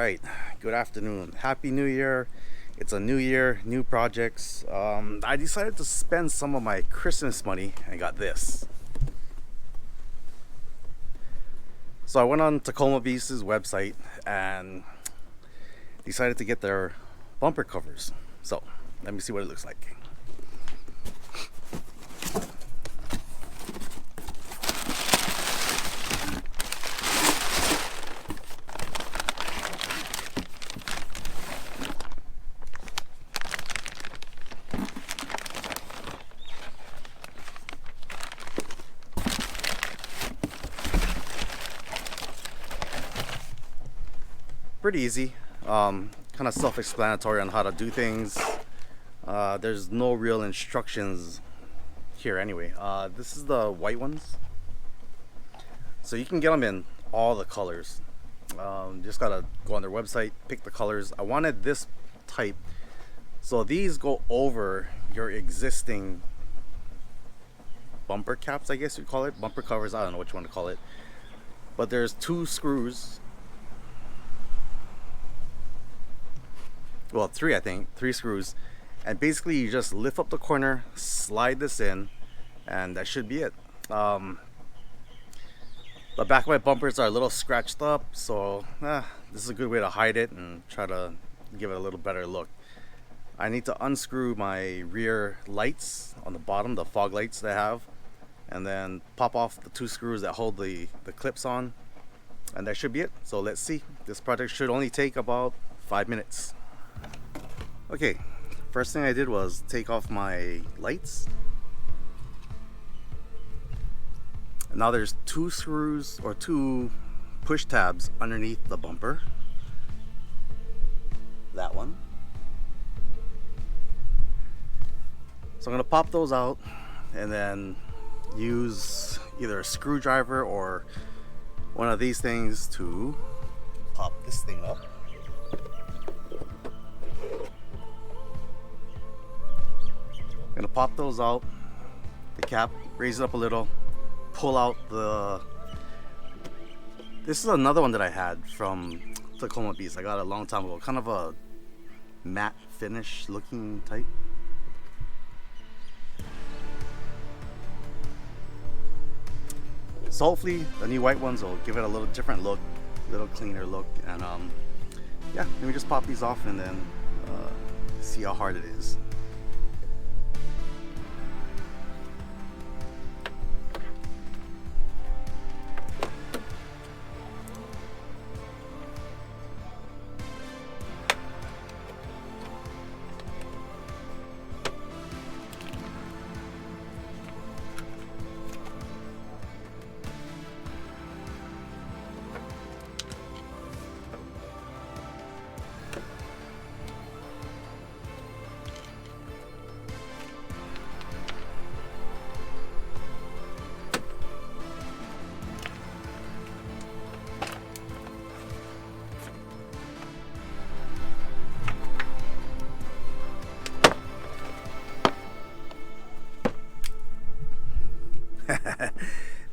right, good afternoon. Happy New Year. It's a new year, new projects. I decided to spend some of my Christmas money and got this. So I went on TacomaBeast's website and decided to get their bumper covers. So let me see what it looks like. Pretty easy, kind of self-explanatory on how to do things. There's no real instructions here anyway. This is the white ones, so you can get them in all the colors. Just gotta go on their website, pick the colors. I wanted this type, so these go over your existing bumper caps, I guess you call it, bumper covers. I don't know which one to call it, but there's two screws. Well, three, I think, three screws, and basically you just lift up the corner, slide this in, and that should be it. The back of my bumpers are a little scratched up, so this is a good way to hide it and try to give it a little better look. I need to unscrew my rear lights on the bottom, the fog lights they have, and then pop off the two screws that hold the clips on, and that should be it. So let's see. This project should only take about 5 minutes. Okay, first thing I did was take off my lights. Now there's two screws or two push tabs underneath the bumper. That one. So I'm gonna pop those out and then use either a screwdriver or one of these things to pop this thing up. I'm gonna pop those out, the cap, raise it up a little, pull out the... This is another one that I had from TacomaBeast. I got it a long time ago, kind of a matte finish looking type. So hopefully the new white ones will give it a little different look, a little cleaner look, and yeah, let me just pop these off and then see how hard it is.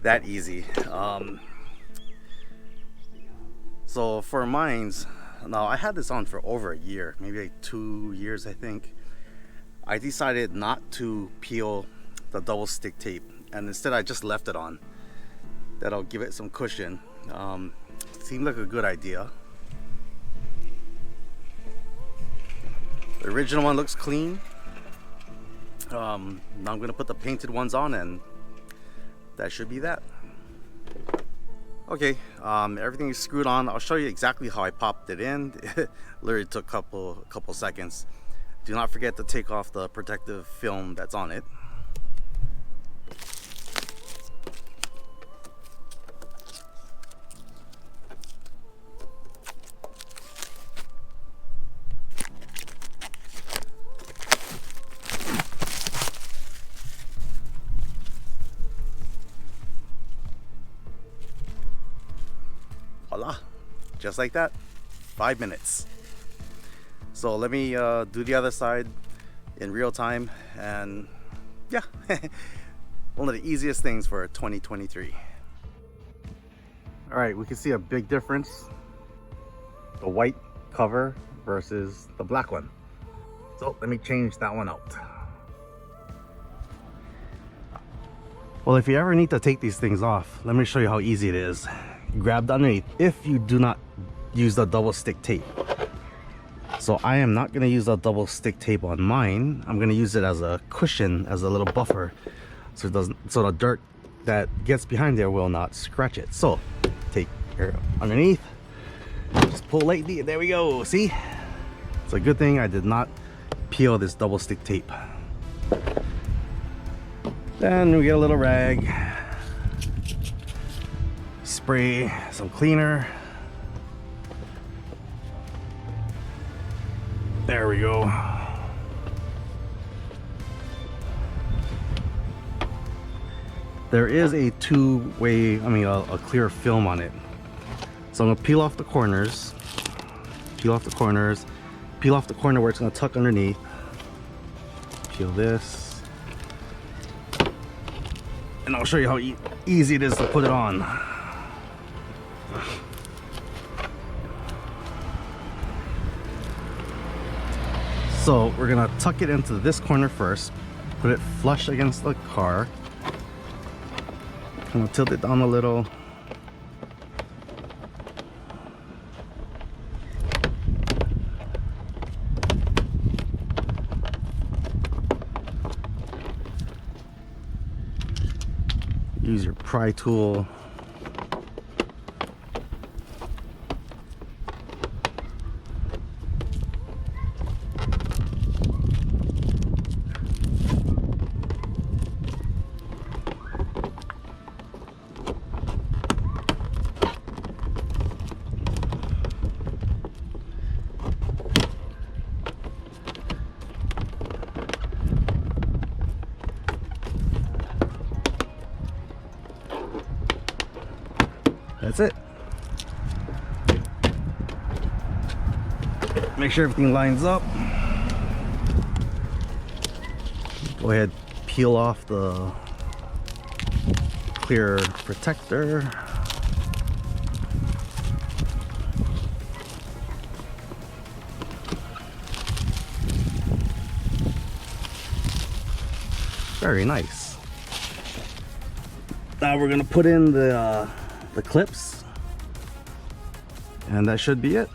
That easy. So for mines, now I had this on for over a year, maybe like 2 years I think. I decided not to peel the double stick tape, and instead I just left it on. That'll give it some cushion. Seemed like a good idea. The original one looks clean. Now I'm gonna put the painted ones on, and that should be that. Okay, everything is screwed on. I'll show you exactly how I popped it in. It literally took a couple seconds. Do not forget to take off the protective film that's on it. Voila, just like that, 5 minutes. So let me do the other side in real time, and yeah, one of the easiest things for 2023. All right, we can see a big difference. the white cover versus the black one. So let me change that one out. Well, if you ever need to take these things off, let me show you how easy it is. Grab the underneath if you do not use the double stick tape. So I am not going to use the double stick tape on mine. I'm going to use it as a cushion, as a little buffer, so it doesn't, so the dirt that gets behind there will not scratch it. So take your underneath, just pull lightly, there we go. See, it's a good thing I did not peel this double stick tape. Then we get a little rag, spray some cleaner. There we go. There is a two-way, a clear film on it. So I'm gonna peel off the corners, peel off the corner where it's gonna tuck underneath. Peel this, and I'll show you how easy it is to put it on. So we're gonna tuck it into this corner first, put it flush against the car. I'm gonna tilt it down a little. Use your pry tool. That's it. Make sure everything lines up. Go ahead, peel off the clear protector. Very nice. Now we're gonna put in the clips, and that should be it.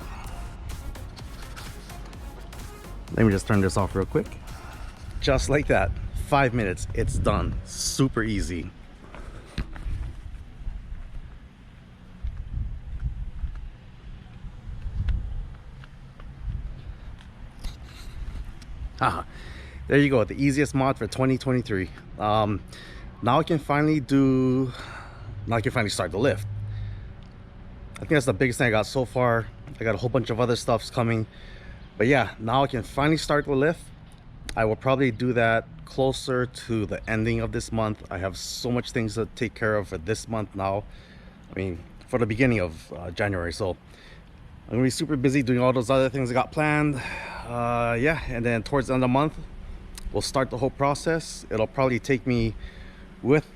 Let me just turn this off real quick. Just like that, 5 minutes, it's done. Super easy. Haha, there you go, the easiest mod for 2023. Now I can finally start the lift. I think that's the biggest thing I got so far. I got a whole bunch of other stuffs coming, but yeah, now I can finally start the lift. I will probably do that closer to the ending of this month. I have so much things to take care of for this month now. For the beginning of January, so I'm gonna be super busy doing all those other things I got planned. Yeah, and then towards the end of the month, we'll start the whole process. It'll probably take me, with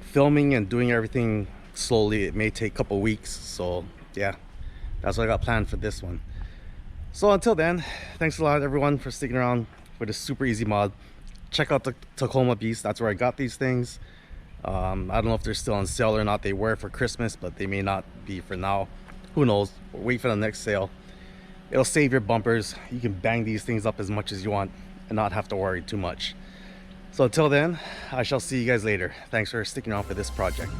filming and doing everything slowly, it may take a couple weeks. So yeah, that's what I got planned for this one. So until then, thanks a lot everyone for sticking around for this super easy mod. Check out the TacomaBeast, that's where I got these things. I don't know if they're still on sale or not. They were for Christmas, but they may not be for now. Who knows? Wait for the next sale. It'll save your bumpers. You can bang these things up as much as you want and not have to worry too much. So until then, I shall see you guys later. Thanks for sticking around for this project.